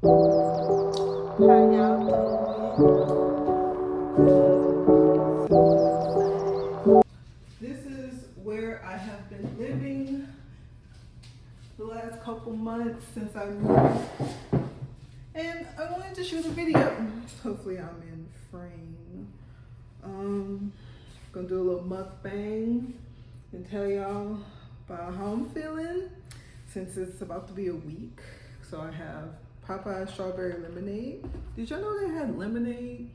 How y'all doing? This is where I have been living the last couple months since I moved. And I wanted to shoot a video. Hopefully I'm in frame. Gonna do a little mukbang and tell y'all about how I'm feeling since it's about to be a week. So I have Popeyes strawberry lemonade. Did y'all know they had lemonade?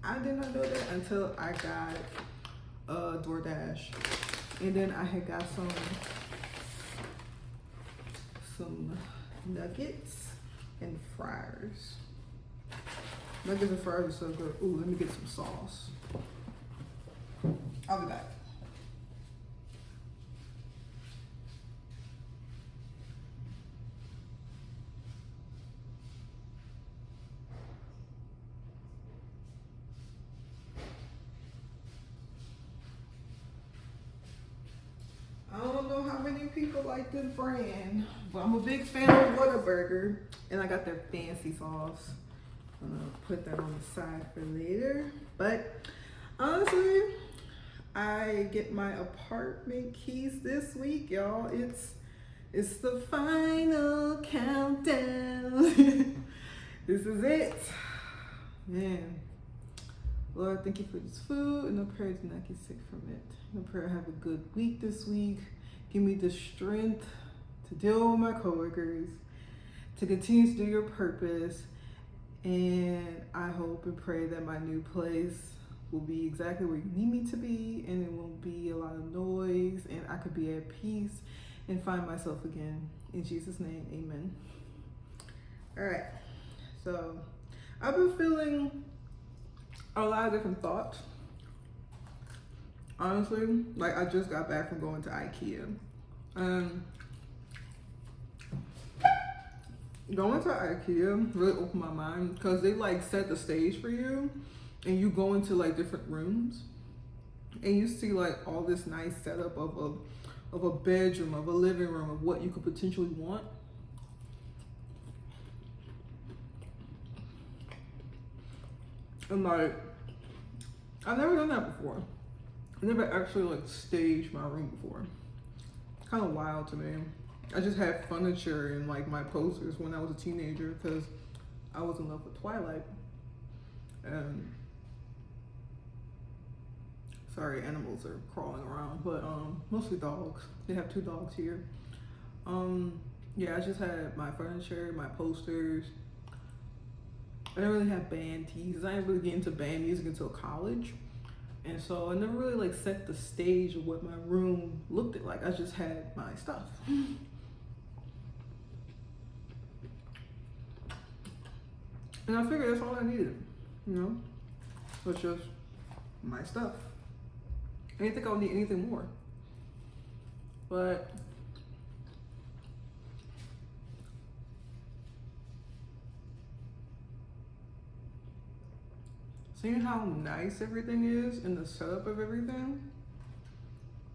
I did not know that until I got DoorDash. And then I had got some nuggets and fries. Nuggets and fries are so good. Ooh, let me get some sauce. I'll be back. I don't know how many people like this brand, but I'm a big fan of Whataburger, and I got their fancy sauce. I'm gonna put that on the side for later. But honestly, I get my apartment keys this week, y'all. It's the final countdown. This is it, man. Lord, thank you for this food, and I pray to not get sick from it. I pray I have a good week this week. Give me the strength to deal with my coworkers, to continue to do your purpose, and I hope and pray that my new place will be exactly where you need me to be, and it won't be a lot of noise, and I could be at peace and find myself again. In Jesus' name, amen. All right, so I've been feeling a lot of different thoughts. Honestly, like I just got back from going to IKEA. Going to IKEA really opened my mind because they like set the stage for you, and you go into like different rooms, and you see like all this nice setup of a bedroom, of a living room, of what you could potentially want. And like, I've never done that before. I never actually like staged my room before. Kind of wild to me. I just had furniture and like my posters when I was a teenager because I was in love with Twilight. And sorry, animals are crawling around, but mostly dogs. They have 2 dogs here. Yeah, I just had my furniture, my posters. I didn't really have band tees. I didn't really get into band music until college. And so I never really like set the stage of what my room looked like. I just had my stuff. And I figured that's all I needed, you know? So it's just my stuff. I didn't think I would need anything more. But seeing how nice everything is and the setup of everything,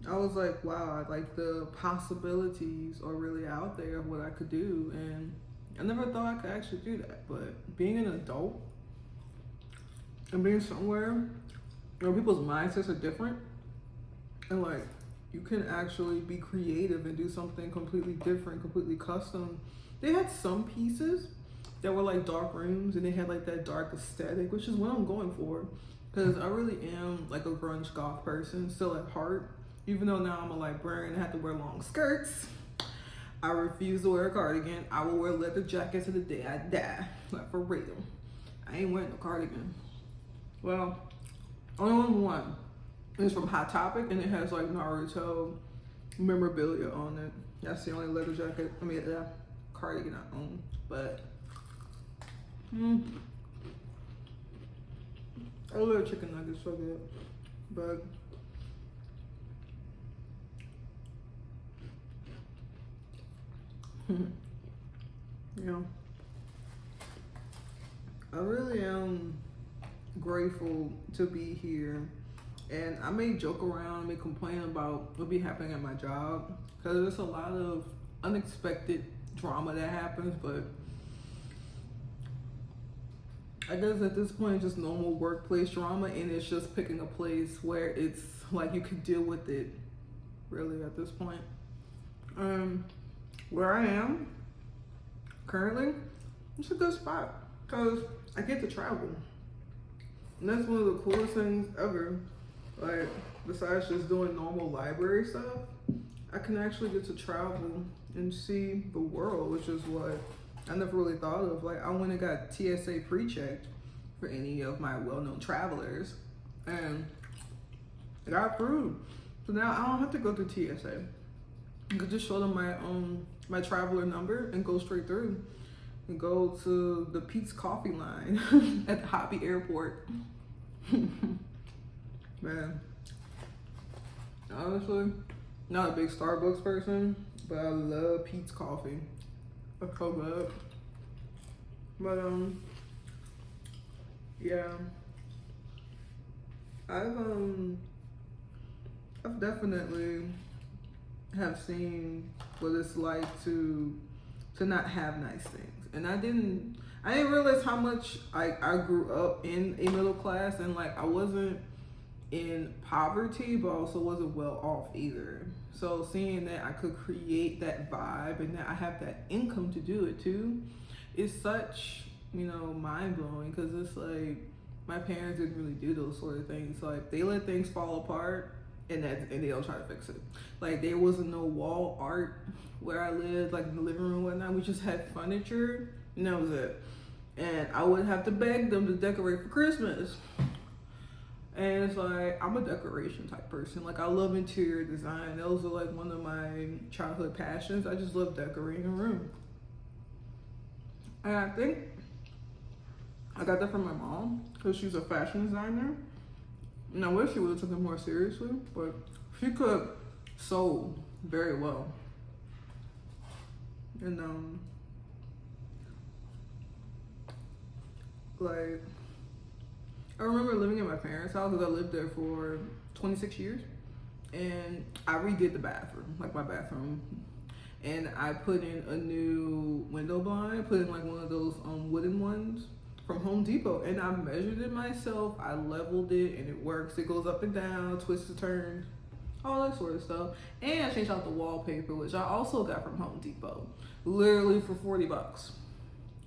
I was like, wow, like the possibilities are really out there of what I could do. And I never thought I could actually do that. But being an adult and being somewhere where people's mindsets are different, and like you can actually be creative and do something completely different, completely custom. They had some pieces that were like dark rooms, and they had like that dark aesthetic, which is what I'm going for, because I really am like a grunge goth person still at heart. Even though now I'm a librarian and have to wear long skirts, I refuse to wear a cardigan. I will wear leather jackets to the day I die, like for real. I ain't wearing no cardigan. Well, only one. It's from Hot Topic, and it has like Naruto memorabilia on it. That's the only leather jacket, cardigan I own. But I love chicken nuggets, so good. But you know, I really am grateful to be here. And I may joke around, may complain about what be happening at my job, because there's a lot of unexpected drama that happens, but I guess at this point it's just normal workplace drama, and it's just picking a place where it's like you can deal with it. Really, at this point, where I am currently, it's a good spot because I get to travel, and that's one of the coolest things ever. Like, besides just doing normal library stuff, I can actually get to travel and see the world, which is what I never really thought of. Like, I went and got TSA pre-checked for any of my well-known travelers, and I got approved. So now I don't have to go through TSA. I could just show them my traveler number and go straight through and go to the Pete's Coffee line at the Hobby Airport. Man, honestly, not a big Starbucks person, but I love Pete's Coffee. It's so good. But yeah, I've definitely have seen what it's like to not have nice things, and I didn't realize how much I grew up in a middle class, and like I wasn't in poverty, but also wasn't well off either. So seeing that I could create that vibe and that I have that income to do it too, is such, mind blowing, because it's like my parents didn't really do those sort of things. Like, they let things fall apart and they don't try to fix it. Like, there wasn't no wall art where I lived, like in the living room and whatnot. We just had furniture and that was it. And I would have to beg them to decorate for Christmas. And it's like, I'm a decoration type person. Like, I love interior design. Those are like one of my childhood passions. I just love decorating a room. And I think I got that from my mom because she's a fashion designer. And I wish she would have taken it more seriously, but she could sew very well. And like, I remember living in my parents' house because I lived there for 26 years, and I redid the bathroom, like my bathroom, and I put in a new window blind. I put in like one of those wooden ones from Home Depot, and I measured it myself. I leveled it, and it works. It goes up and down, twists and turns, all that sort of stuff. And I changed out the wallpaper, which I also got from Home Depot, literally for $40.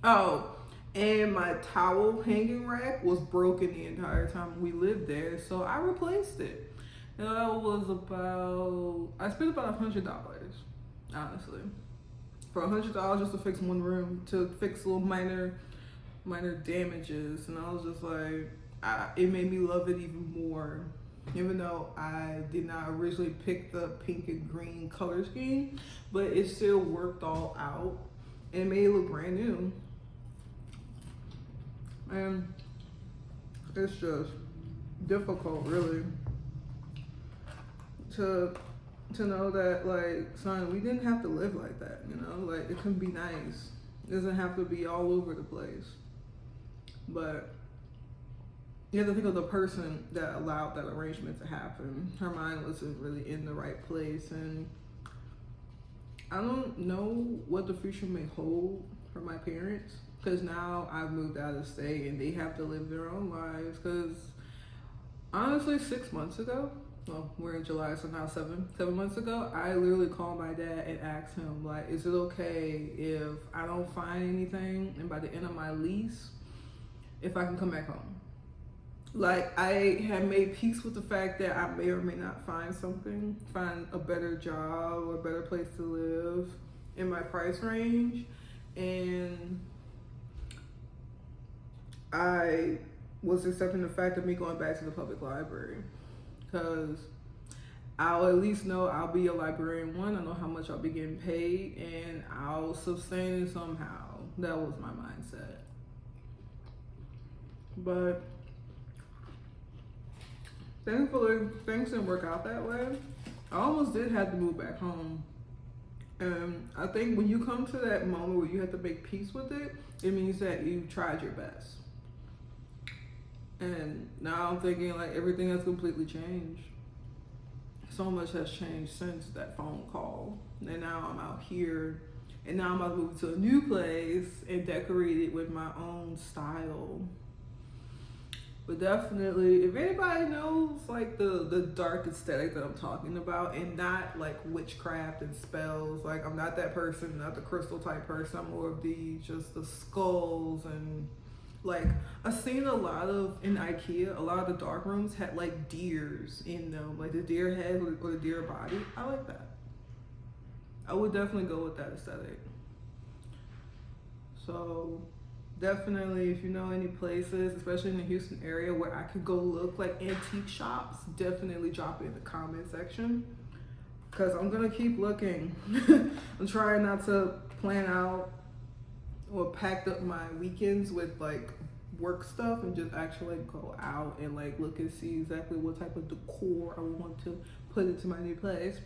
Oh, and my towel hanging rack was broken the entire time we lived there, so I replaced it. And that was I spent about $100, honestly, for $100 just to fix one room, to fix little minor damages. And I was just like, it made me love it even more, even though I did not originally pick the pink and green color scheme, but it still worked all out and made it look brand new. And it's just difficult, really, to know that, like, son, we didn't have to live like that, like, it can be nice. It doesn't have to be all over the place. But you have to think of the person that allowed that arrangement to happen. Her mind wasn't really in the right place, and I don't know what the future may hold for my parents, because now I've moved out of state and they have to live their own lives. Because honestly, 6 months ago, well, we're in July, so now 7 months ago, I literally called my dad and asked him, like, is it okay if I don't find anything, and by the end of my lease, if I can come back home? Like, I had made peace with the fact that I may or may not find a better job or a better place to live in my price range. And I was accepting the fact of me going back to the public library, because I'll at least know I'll be a librarian. One, I know how much I'll be getting paid, and I'll sustain it somehow. That was my mindset. But thankfully, things didn't work out that way. I almost did have to move back home. And I think when you come to that moment where you have to make peace with it, it means that you tried your best. And now I'm thinking, like, everything has completely changed. So much has changed since that phone call. And now I'm out here And now I'm about to move to a new place and decorate it with my own style. But definitely, if anybody knows like the dark aesthetic that I'm talking about, and not like witchcraft and spells, like I'm not that person, not the crystal type person. I'm more of the skulls, and like I've seen a lot of in IKEA, a lot of the dark rooms had like deers in them, like the deer head or the deer body. I like that. I would definitely go with that aesthetic. So definitely, if you know any places, especially in the Houston area, where I could go look like antique shops, definitely drop it in the comment section, because I'm gonna keep looking. I'm trying not to plan out or packed up my weekends with like work stuff, and just actually like go out and like look and see exactly what type of decor I want to put into my new place.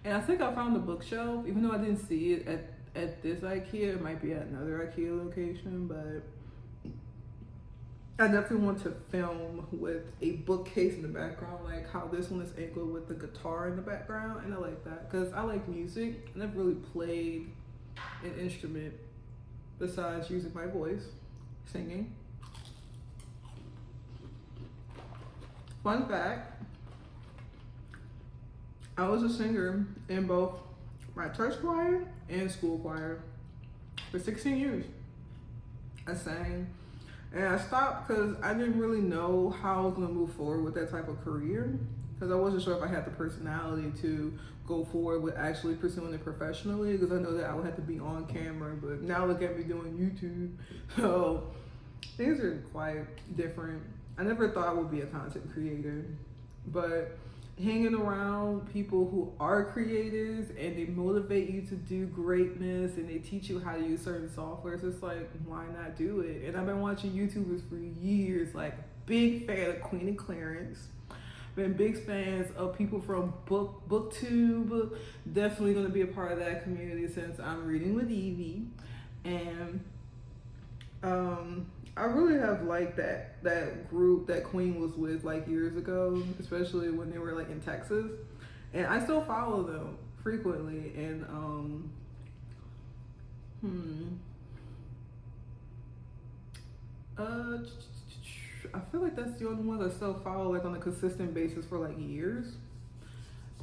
And I think I found the bookshelf, even though I didn't see it at this IKEA. It might be at another IKEA location, but I definitely want to film with a bookcase in the background, like how this one is angled with the guitar in the background. And I like that because I like music. I never really played an instrument besides using my voice, singing. Fun fact, I was a singer in both my church choir and school choir for 16 years. I sang, and I stopped because I didn't really know how I was going to move forward with that type of career, because I wasn't sure if I had the personality to go forward with actually pursuing it professionally, because I know that I would have to be on camera. But now look at me doing YouTube, so things are quite different. I never thought I would be a content creator, but hanging around people who are creators and they motivate you to do greatness and they teach you how to use certain softwares, it's like, why not do it? And I've been watching YouTubers for years, like big fan of Queen and Clarence, been big fans of people from booktube, definitely going to be a part of that community since I'm reading with Evie. And I really have liked that group that Queen was with like years ago, especially when they were like in Texas, and I still follow them frequently. And I feel like that's the only ones I still follow like on a consistent basis for like years.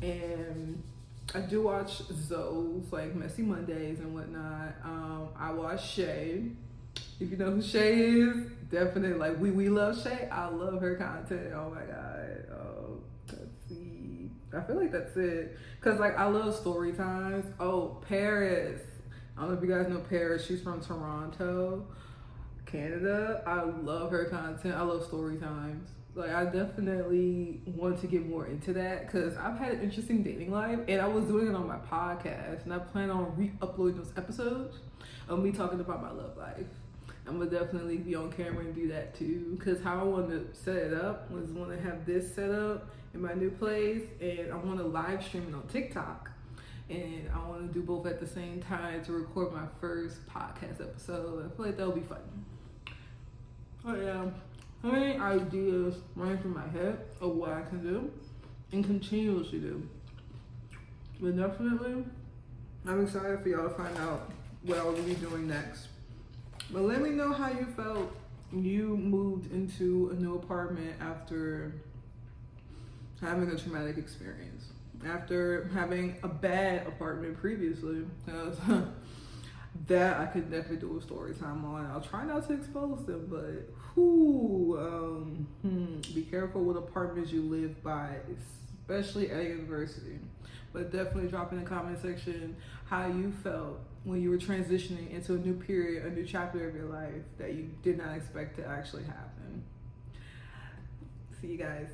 And I do watch Zoe's like Messy Mondays and whatnot. I watch Shay. If you know who Shay is, definitely like we love Shay. I love her content. Oh my god. Let's see. I feel like that's it. Cause like I love story times. Oh, Paris. I don't know if you guys know Paris. She's from Toronto, Canada. I love her content. I love story times. Like I definitely want to get more into that because I've had an interesting dating life, and I was doing it on my podcast, and I plan on re-uploading those episodes of me talking about my love life. I'm gonna definitely be on camera and do that too, because how I want to set it up was want to have this set up in my new place, and I want to live stream it on TikTok, and I want to do both at the same time to record my first podcast episode. I feel like that'll be fun. Oh yeah, how many ideas running through my head of what I can do and continuously do. But definitely, I'm excited for y'all to find out what I will be doing next. But let me know how you felt you moved into a new apartment after having a traumatic experience, after having a bad apartment previously. That I could definitely do a story time on. I'll try not to expose them, but be careful what apartments you live by, especially at university. But definitely drop in the comment section how you felt when you were transitioning into a new period, a new chapter of your life that you did not expect to actually happen. See you guys.